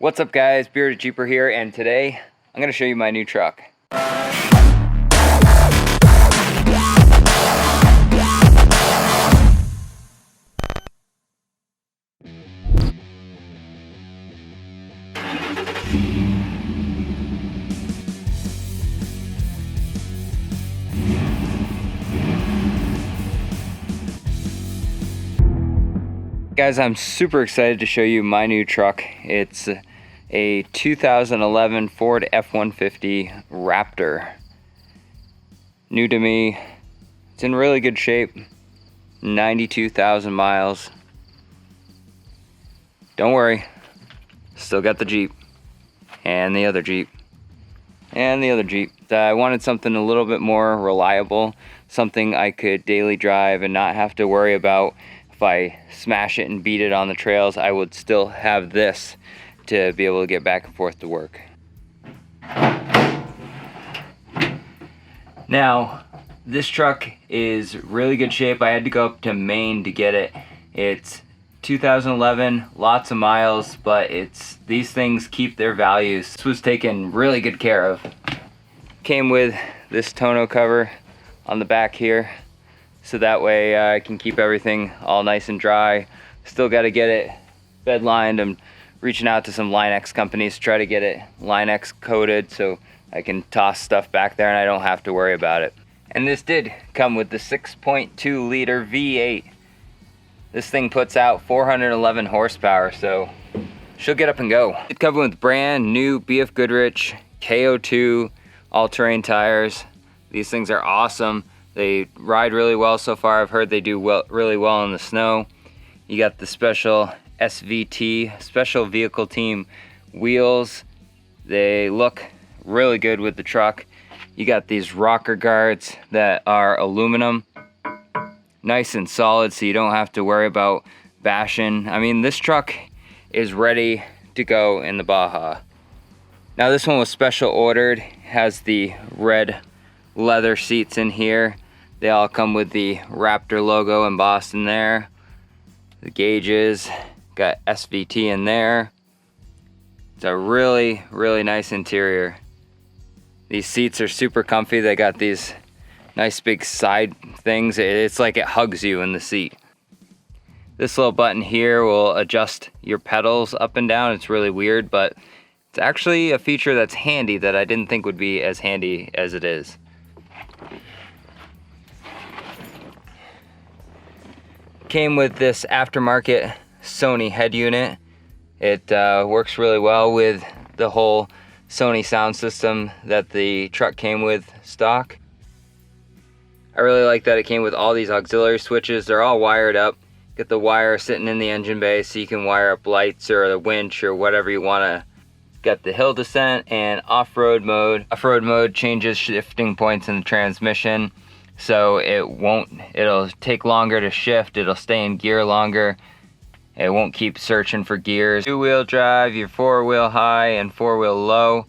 What's up guys, Bearded Jeeper here, and today I'm going to show you my new truck. Guys, I'm super excited to show you my new truck. It's a 2011 Ford F-150 Raptor. New to me. It's in really good shape. 92,000 miles. Don't worry, still got the Jeep and the other Jeep and the other Jeep. I wanted something a little bit more reliable, something I could daily drive and not have to worry about if I smash it and beat it on the trails. I would still have this to be able to get back and forth to work. Now, this truck is really good shape. I had to go up to Maine to get it. It's 2011, lots of miles, but these things keep their values. This was taken really good care of. Came with this tonneau cover on the back here, so that way I can keep everything all nice and dry. Still got to get it bed lined. I'm reaching out to some Line-X companies to try to get it Line-X coated so I can toss stuff back there and I don't have to worry about it. And this did come with the 6.2 liter V8. This thing puts out 411 horsepower, so she'll get up and go. It's covered with brand new BF Goodrich KO2 all-terrain tires. These things are awesome. They ride really well so far. I've heard they do really well in the snow. You got the special SVT, Special Vehicle Team wheels. They look really good with the truck. You got these rocker guards that are aluminum. Nice and solid, so you don't have to worry about bashing. I mean, this truck is ready to go in the Baja. Now this one was special ordered, has the red leather seats in here. They all come with the Raptor logo embossed in there. The gauges, got SVT in there. It's a really, really nice interior. These seats are super comfy. They got these nice big side things. It's like it hugs you in the seat. This little button here will adjust your pedals up and down. It's really weird, but it's actually a feature that's handy that I didn't think would be as handy as it is. Came with this aftermarket Sony head unit. It works really well with the whole Sony sound system that the truck came with stock. I really like that it came with all these auxiliary switches. They're all wired up. Get the wire sitting in the engine bay so you can wire up lights or the winch or whatever you want to. Got the hill descent and off-road mode. Off-road mode changes shifting points in the transmission, so it'll take longer to shift. It'll stay in gear longer. It won't keep searching for gears. Two-wheel drive, your four-wheel high and four-wheel low.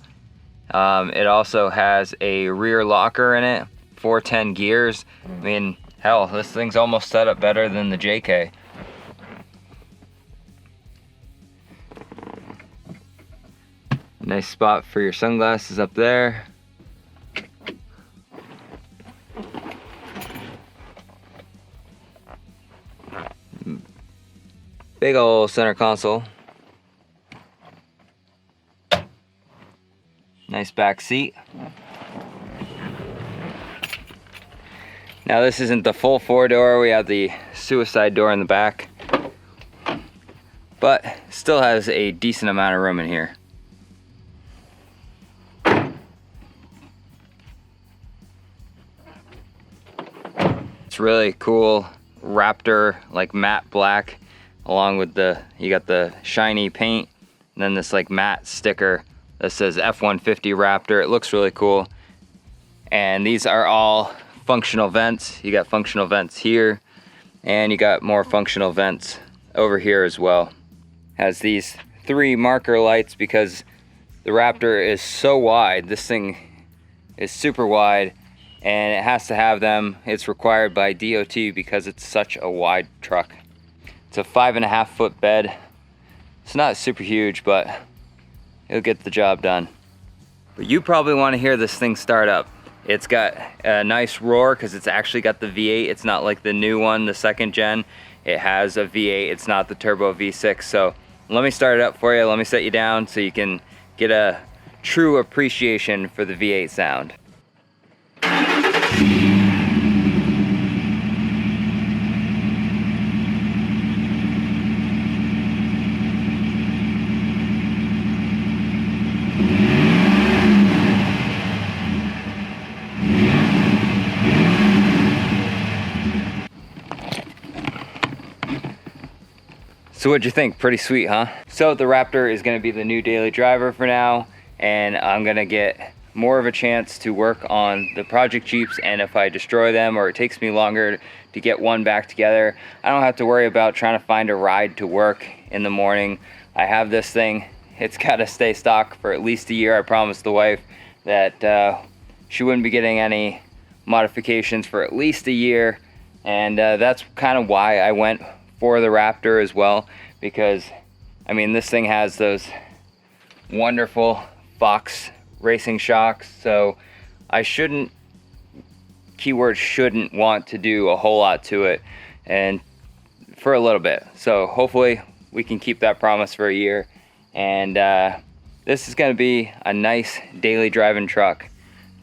It also has a rear locker in it, 410 gears. I mean, hell, this thing's almost set up better than the JK. Nice spot for your sunglasses up there. Big old center console. Nice back seat. Now this isn't the full four door. We have the suicide door in the back, but still has a decent amount of room in here. It's really cool Raptor, like matte black, along with you got the shiny paint and then this like matte sticker that says F-150 Raptor. It looks really cool. And these are all functional vents. You got functional vents here and you got more functional vents over here as well. Has these 3 marker lights because the Raptor is so wide. This thing is super wide and it has to have them. It's required by DOT because it's such a wide truck. It's a 5.5 foot bed. It's not super huge, but it'll get the job done. But you probably want to hear this thing start up. It's got a nice roar because it's actually got the V8. It's not like the new one, the second gen. It has a V8, it's not the turbo V6. So let me start it up for you. Let me set you down so you can get a true appreciation for the V8 sound. So what'd you think? Pretty sweet, huh? So the Raptor is gonna be the new daily driver for now, and I'm gonna get more of a chance to work on the project Jeeps, and if I destroy them or it takes me longer to get one back together, I don't have to worry about trying to find a ride to work in the morning. I have this thing, it's gotta stay stock for at least a year. I promised the wife that she wouldn't be getting any modifications for at least a year, and that's kind of why I went for the Raptor as well, because I mean this thing has those wonderful Fox racing shocks, so I shouldn't, keyword shouldn't, want to do a whole lot to it and for a little bit. So hopefully we can keep that promise for a year, and this is going to be a nice daily driving truck.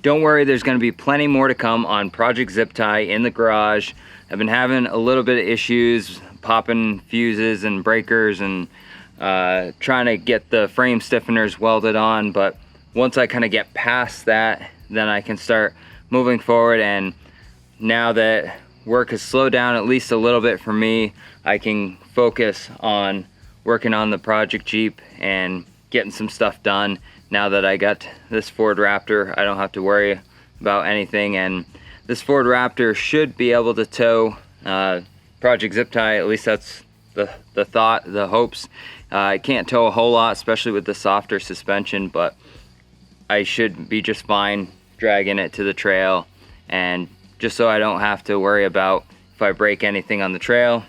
Don't worry, there's going to be plenty more to come on Project Zip Tie in the garage. I've been having a little bit of issues popping fuses and breakers and trying to get the frame stiffeners welded on, but once I kind of get past that, then I can start moving forward. And now that work has slowed down at least a little bit for me, I can focus on working on the project Jeep and getting some stuff done. Now that I got this Ford Raptor, I don't have to worry about anything, and this Ford Raptor should be able to tow Project Zip Tie. At least that's the thought, the hopes. I can't tow a whole lot, especially with the softer suspension, but I should be just fine dragging it to the trail, and just so I don't have to worry about if I break anything on the trail,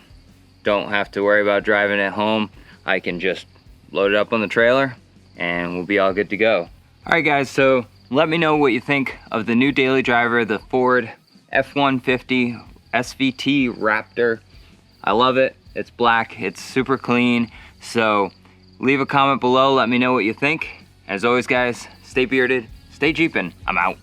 don't have to worry about driving it home. I can just load it up on the trailer and we'll be all good to go. All right guys, so let me know what you think of the new daily driver, the Ford F-150 SVT Raptor. I love it. It's black, it's super clean. So leave a comment below, let me know what you think. As always guys, stay bearded, stay Jeepin'. I'm out.